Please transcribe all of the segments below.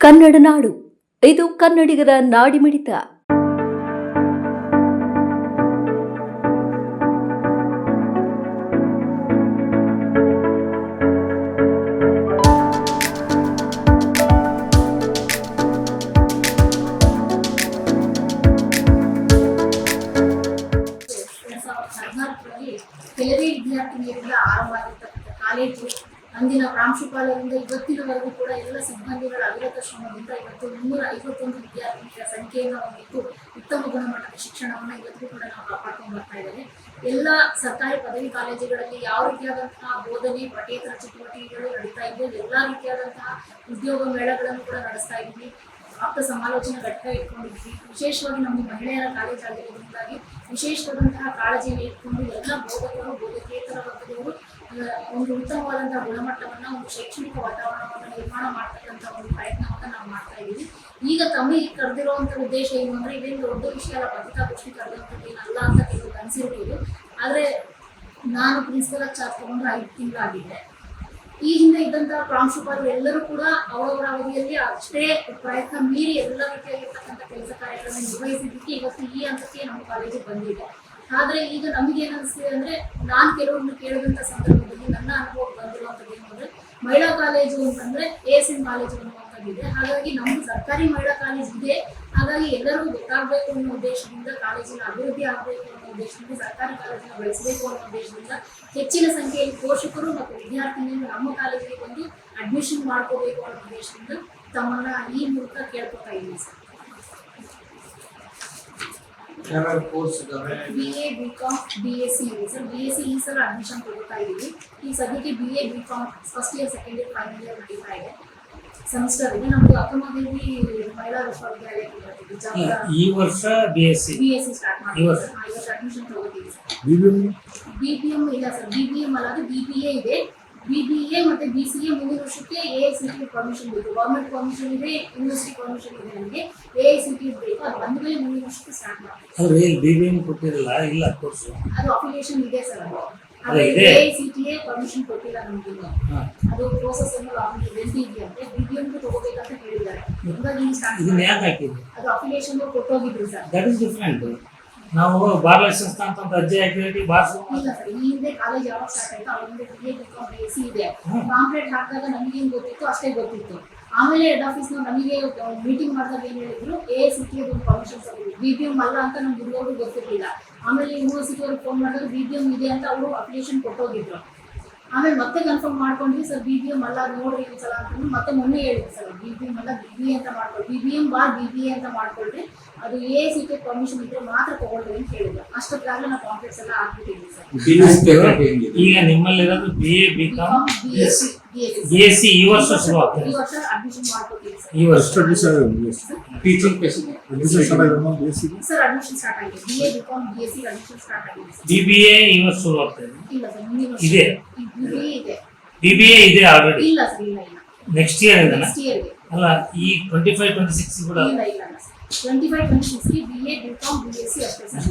ಕನ್ನಡ ನಾಡು, ಇದು ಕನ್ನಡಿಗರ ನಾಡಿಮಿಡಿತ. ಕೆಲವೇ ವಿದ್ಯಾರ್ಥಿನಿಯರಿಂದ ಆರಂಭವಾಗಿರ್ತಕ್ಕಂಥ ಕಾಲೇಜು ಅಂದಿನ ಪ್ರಾಂಶುಪಾಲರಿಂದ ಇವತ್ತಿನವರೆಗೂ ಕೂಡ ಎಲ್ಲ ಸಿಬ್ಬಂದಿಗಳ ಅವಿರತ ಶ್ರಮದಿಂದ ಇವತ್ತು 351 ವಿದ್ಯಾರ್ಥಿನಿಯರ ಸಂಖ್ಯೆಯನ್ನು ಹೊಂದಿದ್ದು ಉತ್ತಮ ಗುಣಮಟ್ಟದ ಶಿಕ್ಷಣವನ್ನು ಇವತ್ತಿಗೂ ಕೂಡ ನಾವು ಕಾಪಾಡ್ಕೊಂಡು ಬರ್ತಾ ಇದ್ದೇವೆ. ಎಲ್ಲ ಸರ್ಕಾರಿ ಪದವಿ ಕಾಲೇಜುಗಳಲ್ಲಿ ಯಾವ ರೀತಿಯಾದಂತಹ ಬೋಧನೆ ಪಠ್ಯೇತರ ಚಟುವಟಿಕೆಗಳು ನಡೀತಾ ಇದ್ದು ಎಲ್ಲ ರೀತಿಯಾದಂತಹ ಉದ್ಯೋಗ ಮೇಳಗಳನ್ನು ಕೂಡ ನಡೆಸ್ತಾ ಇದ್ದೀವಿ. ಆಪ್ತ ಸಮಾಲೋಚನಾ ಘಟಕ ಇಟ್ಕೊಂಡಿದ್ವಿ. ವಿಶೇಷವಾಗಿ ನಮ್ಮ ಮಹಿಳೆಯರ ಕಾಲೇಜ್ ಆಗಿರೋದ್ರಿಂದಾಗಿ ವಿಶೇಷವಾದಂತಹ ಕಾಳಜಿಯನ್ನು ಇಟ್ಕೊಂಡು ಎಲ್ಲ ಬೋಧಕರು ಬೋಧಕೇತರ ವರ್ಗದವರು ಒಂದು ಉತ್ತಮವಾದಂತಹ ಗುಣಮಟ್ಟವನ್ನ ಒಂದು ಶೈಕ್ಷಣಿಕ ವಾತಾವರಣವನ್ನು ನಿರ್ಮಾಣ ಮಾಡ್ತಕ್ಕಂಥ ಒಂದು ಪ್ರಯತ್ನವನ್ನ ನಾವು ಮಾಡ್ತಾ ಇದ್ದೀವಿ. ಈಗ ತಮಗೆ ಕರೆದಿರುವಂತ ಉದ್ದೇಶ ಏನು ಅಂದ್ರೆ ಇದೇನು ದೊಡ್ಡ ವಿಷಯ ಅಲ್ಲ, ಪತ್ರಿಕಾಗೋಷ್ಠಿ ಕರೆದಂಥದ್ದು ಏನಲ್ಲ ಅಂತ ಕೆಲವು ಅನ್ಸಿರ್ಬೋದು. ಆದ್ರೆ ನಾನು ಪ್ರಿನ್ಸಿಪಲ್ ಚಾರ್ಜ್ ತಗೊಂಡು 5 ತಿಂಗಳಾಗಿದ್ದೆ. ಈ ಹಿಂದೆ ಇದ್ದಂತಹ ಪ್ರಾಂಶುಪಾಲರು ಎಲ್ಲರೂ ಕೂಡ ಅವರವರ ಅವಧಿಯಲ್ಲಿ ಅಷ್ಟೇ ಪ್ರಯತ್ನ ಮೀರಿ ಎಲ್ಲ ರೀತಿಯಾಗಿರ್ತಕ್ಕಂಥ ಕೆಲಸ ಕಾರ್ಯಗಳನ್ನು ನಿರ್ವಹಿಸಿದ್ದಕ್ಕೆ ಇವತ್ತು ಈ ಹಂತಕ್ಕೆ ನಮ್ಮ ಕಾಲೇಜಿಗೆ ಬಂದಿದೆ. ಆದ್ರೆ ಈಗ ನಮಗೆ ಏನಿಸ್ತಿದೆ ಅಂದ್ರೆ, ನಾನು ಕೆಲವೊಂದು ಕೇಳಿದಂತ ಸಂದರ್ಭದಲ್ಲಿ ನನ್ನ ಅನುಭವ ಬಂದಿರುವಂತದ್ದು ಏನು ಅಂದ್ರೆ, ಮಹಿಳಾ ಕಾಲೇಜು ಅಂತಂದ್ರೆ ASM ಕಾಲೇಜು ಅನ್ನುವಂಥದ್ದಿದೆ. ಹಾಗಾಗಿ ನಮ್ದು ಸರ್ಕಾರಿ ಮಹಿಳಾ ಕಾಲೇಜ್ ಇದೆ. ಹಾಗಾಗಿ ಎಲ್ಲರಿಗೂ ಗೊತ್ತಾಗಬೇಕು ಅನ್ನೋ ಉದ್ದೇಶದಿಂದ, ಕಾಲೇಜಿನ ಅಭಿವೃದ್ಧಿ ಆಗಬೇಕು ಅನ್ನೋ ಉದ್ದೇಶದಿಂದ, ಸರ್ಕಾರಿ ಕಾಲೇಜನ್ನ ಬೆಳೆಸಬೇಕು ಅನ್ನೋ ಉದ್ದೇಶದಿಂದ ಹೆಚ್ಚಿನ ಸಂಖ್ಯೆಯಲ್ಲಿ ಪೋಷಕರು ಮತ್ತು ವಿದ್ಯಾರ್ಥಿನಿಯರು ನಮ್ಮ ಕಾಲೇಜಿಗೆ ಬಂದು ಅಡ್ಮಿಷನ್ ಮಾಡ್ಕೋಬೇಕು ಅನ್ನೋ ಉದ್ದೇಶದಿಂದ ತಮ್ಮನ್ನ ಈ ಮೂಲಕ ಕೇಳ್ಕೊತಾ ಇದ್ದೀವಿ ಸರ್. BA BCom BSc ಇದೆ ಸರ್. BSc ಈ ಸಲ ಅಡ್ಮಿಷನ್ ಕೊಡ್ತಾ ಇದ್ದೀವಿ. ಈ ಸದ್ಯಕ್ಕೆ BA BCom first year second year final year ನಡೀತಾ ಇದೆ. ಸೆಮಿಸ್ಟರ್ ಇದೆ. ನಮ್ದು ಅಕ್ಕಮದೇವಿ ಮಹಿಳಾ ವಿಶ್ವವಿದ್ಯಾಲಯಕ್ಕೆ ಬರ್ತಿದ್ವಿ. ಈ ವರ್ಷ BSc ಸ್ಟಾರ್ಟ್ ಮಾಡಿ ಈ ವರ್ಷ ಅಡ್ಮಿಷನ್ ತಗೋತೀವಿ ಸರ್. BBM ಇಲ್ಲ ಸರ್, BBM ಅಲ್ಲ, ಅದು BBA ಇದೆ. BBA ಮತ್ತೆ BCA ಮುಂದಿನ ವರ್ಷಕ್ಕೆ AICTE ಪರ್ಮಿಷನ್ ಬೇಕು. ಗವರ್ಮೆಂಟ್ ಪರ್ಮಿಷನ್ ಇದೆ, ಯೂನಿವರ್ಸಿಟಿ ಪರ್ಮಿಷನ್ ಇದೆ. ನಮಗೆ AICTE ಬೇಕು. ಅದು ಬಂದ ಮೇಲೆ ಮುಂದಿನ ವರ್ಷಕ್ಕೆ ಸ್ಟಾರ್ಟ್ ಮಾಡ್ತೀವಿ. BBM ಕೊಟ್ಟಿರಲ್ಲ, ಇಲ್ಲ ಕೋರ್ಸ್ ಅದು ಅಫಿಲಿಯೇಷನ್ ಇದೆ ಸರ್. ಅದು AICTE ಪರ್ಮಿಷನ್ ಕೊಟ್ಟಿಲ್ಲ ನಮ್ಗೆ. ಅದು ಪ್ರೋಸೆಸ್ ಏನು ಲೆಂತಿ ಇದೆಯಂತೆ. BBM ತಗೋಬೇಕಂತ ಹೇಳಿದ್ದಾರೆ. ಹಾಗಾಗಿ ಅದು ಅಫಿಲಿಯೇಷನ್ ಕೊಟ್ಟೋಗಿದ್ರು ಸರ್. That is different. ನಾವು ಬಾರ್ ಲೈಸೆನ್ಸ್ ಅಂತ ಅರ್ಜಿ ಹಾಕಿ ಬಾರ್ ಇಲ್ಲ ಸರ್. ಈ ಹಿಂದೆ ಕಾಲೇಜ್ ಯಾವಾಗ ಸ್ಟಾರ್ಟ್ ಆಯ್ತು ಅವಾಗಿಂದ BA BCom BSc ಇದೆ. ಕಾಂಪ್ಲೇಟ್ ಹಾಕಿದಾಗ ನಮಗೆ ಏನ್ ಗೊತ್ತಿತ್ತು ಅಷ್ಟೇ ಗೊತ್ತಿತ್ತು. ಆಮೇಲೆ ಹೆಡ್ ಆಫೀಸ್ ನಮಗೆ ಮೀಟಿಂಗ್ ಮಾಡಿದಾಗ ಏನ್ ಹೇಳಿದ್ರು, AICTE ಪರ್ಮಿಷನ್ ತಗೊಂಡು BBM ಅಲ್ಲ ಅಂತ ನಮ್ಗೆ ಇದುವರೆಗೂ ಗೊತ್ತಿರಲಿಲ್ಲ. ಆಮೇಲೆ ಯೂನಿವರ್ಸಿಟಿ ಅವ್ರಿಗೆ ಫೋನ್ ಮಾಡಿದ್ರೆ BBM ಇದೆ ಅಂತ ಅವರು ಅಪ್ಲಿಕೇಶನ್ ಕೊಟ್ಟೋಗಿದ್ರು. ಆಮೇಲೆ ಮತ್ತೆ ಕನ್ಫರ್ಮ್ ಮಾಡ್ಕೊಂಡ್ವಿ ಸರ್, BBM ಅಲ್ಲ ನೋಡ್ರಿ ಒಂದ್ಸಲ ಅಂತಂದ್ರೆ ಮತ್ತೆ ಮೊನ್ನೆ ಹೇಳಿದ್ವಿ ಸರ್, BBM ಅಲ್ಲ BBA ಅಂತ ಮಾಡ್ಕೊಳ್ಳಿ, BBM ಬಾರ್ BBA ಅಂತ ಮಾಡ್ಕೊಳ್ರಿ, ಅದು AICTE ಪರ್ಮಿಷನ್ ಇದ್ರೆ ಮಾತ್ರ ತಗೊಳ್ರಿ ಅಂತ ಹೇಳಿದ್ರು. ಅಷ್ಟೊತ್ತಾಗಲೇ ನಾವು ಕಾಂಪ್ಲೆಕ್ಸ್ ಎಲ್ಲ ಹಾಕ್ಬಿಟ್ಟಿದ್ವಿ ಸರ್. ಈಗ ನಿಮ್ಮಲ್ಲಿರೋದು BA BCom BSc ಈ ವರ್ಷ ಶುರು ಆಗ್ತದೆ. ಈ ವರ್ಷ ಅಡ್ಮಿಷನ್ ಮಾಡ್ಕೊತೀವಿ ಸರ್. ಈ ವರ್ಷ ಟೀಚಿಂಗ್ ಸರ್ ಅಡ್ಮಿಷನ್ ಸ್ಟಾರ್ಟ್ ಆಗಿದೆ. BA BCom BSc admission start ಆಗಿದೆ ಸರ್. BBA ಈ ವರ್ಷ ಶುರು ಆಗ್ತದೆ. ಇಲ್ಲ ಸರ್, ಮುಂದಿನ ವರ್ಷ ಇದೆ. BBA ಇದೆ ಆಲ್ರೆಡಿ. ಇಲ್ಲ ಸರ್, ಇಲ್ಲ ನೆಕ್ಸ್ಟ್ ಇಯರ್ ಇದೆ. ನೆಕ್ಸ್ಟ್ ಇಯರ್ ಇದೆ. ಅಲ್ಲ, ಈ 25-26 ಕೂಡ ಇಲ್ಲ 25-26 BA BCom BSc ಅಷ್ಟೇ ಸರ್.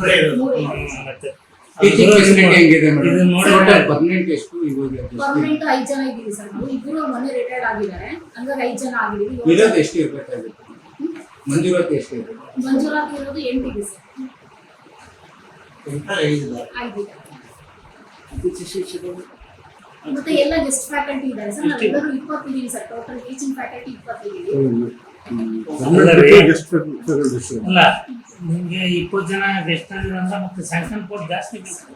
ಮತ್ತೆ ಟೀಚಿಂಗ್ ಫೆಸಿಲಿಟಿ ಹೆಂಗಿದೆ ಮೇಡಂ? ಇದು ನೋಡಿ, ಪರ್ಮನೆಂಟ್ ಎಷ್ಟು ಇವಾಗ? ಪರ್ಮನೆಂಟ್ 5 ಜನ ಇದ್ದೀವಿ ಸರ್. ನಾವು ಇಬ್ಬರು ಮನೆ ರಿಟೈರ್ಡ್ ಆಗಿದ್ದಾರೆ. ಹಂಗಾಗಿ 5 ಜನ ಆಗಿದ್ದೀವಿ. ಇರೋದು ಎಷ್ಟು ಇರಬೇಕಾಗುತ್ತೆ? ಮಂಜೂರಾತಿ ಎಷ್ಟು ಇದೆ? ಮಂಜೂರಾತಿ ಇರೋದು 8 ಇದೆ ಸರ್. 5 ಇದೆ. ಮತ್ತೆ ಎಲ್ಲ ಗೆಸ್ಟ್ ಫ್ಯಾಕಲ್ಟಿ ಇದ್ದಾರೆ ಸರ್. ನಾವೆಲ್ಲರೂ 20 ಇದೀವಿ ಸರ್. ಟೋಟಲ್ ಟೀಚಿಂಗ್ ಫ್ಯಾಕಲ್ಟಿ 20 ಇದೀವಿ. ಅಲ್ಲ, ನಿಮ್ಗೆ 20 ಜನ ಗೆಸ್ಟ್ ಅಂದ್ರೆ ಮತ್ತೆ ಸ್ಯಾಂಕ್ಷನ್ ಪೋಸ್ಟ್ ಜಾಸ್ತಿ ಬೇಕು.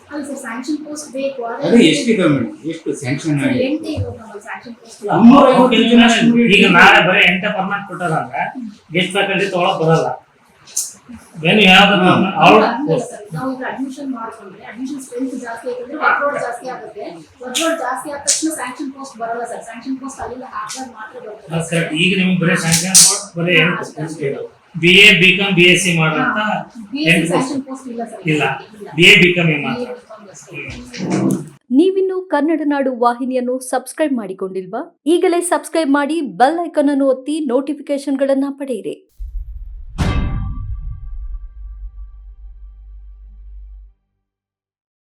ಅಲ್ಲ ಸರ್, ಸ್ಯಾಂಕ್ಷನ್ ಪೋಸ್ಟ್ ಬೇಕು. ಅದು ಎಷ್ಟು ಇದೆ ಮೇಡಂ? ಎಷ್ಟು ಸ್ಯಾಂಕ್ಷನ್ ಆಗಿದೆ? 8 ಇರೋದು ನಮ್ಮ ಸ್ಯಾಂಕ್ಷನ್ ಪೋಸ್ಟ್. ಈಗ ನಾಳೆ ಬರೀ 8 ಪರ್ಮನೆಂಟ್ ಕೊಟ್ಟಾರ ಅಂದ್ರೆ ಗೆಸ್ಟ್ ಫ್ಯಾಕಲ್ಟಿ ತಗೊಳಕ್ ಬರಲ್ಲ. ವೆನ್ ಯು ಹ್ಯಾವ್ ನಾವು ಈಗ ಅಡ್ಮಿಷನ್ ಮಾಡ್ಕೊಂಡ್ರೆ ಅಡ್ಮಿಷನ್ ಸ್ಟ್ರೆಂತ್ ಜಾಸ್ತಿ ಆಯ್ತಂದ್ರೆ ವರ್ಕ್ಲೋಡ್ ಜಾಸ್ತಿ ಆಗುತ್ತೆ. ವರ್ಕ್ಲೋಡ್ ಜಾಸ್ತಿ ಆದ ತಕ್ಷಣ ಸ್ಯಾಂಕ್ಷನ್ ಪೋಸ್ಟ್ ಬರಲ್ಲ ಸರ್. ಸ್ಯಾಂಕ್ಷನ್ ಪೋಸ್ಟ್ ಅಲ್ಲಿಂದ ಹಾಕಿದಾಗ ಮಾತ್ರ ಬರ್ತದೆ. ಈಗ ನಿಮ್ಗೆ ಬರೀ ಸ್ಯಾಂಕ್ಷನ್ ಪೋಸ್ಟ್ ಬರೀ BA BCom BSc ಮಾಡಂತ ಸ್ಯಾಂಕ್ಷನ್ ಪೋಸ್ಟ್ ಇಲ್ಲ ಸರ್. ಇಲ್ಲ, BA BCom ಮಾತ್ರ. ನೀವಿನ್ನು ಕನ್ನಡ ನಾಡು ವಾಹಿನಿಯನ್ನು ಸಬ್ಸ್ಕ್ರೈಬ್ ಮಾಡಿಕೊಂಡಿಲ್ವಾ? ಈಗಲೇ ಸಬ್ಸ್ಕ್ರೈಬ್ ಮಾಡಿ, ಬೆಲ್ ಐಕಾನ್ ಅನ್ನು ಒತ್ತಿ ನೋಟಿಫಿಕೇಶನ್ಗಳನ್ನ ಪಡೆಯಿರಿ.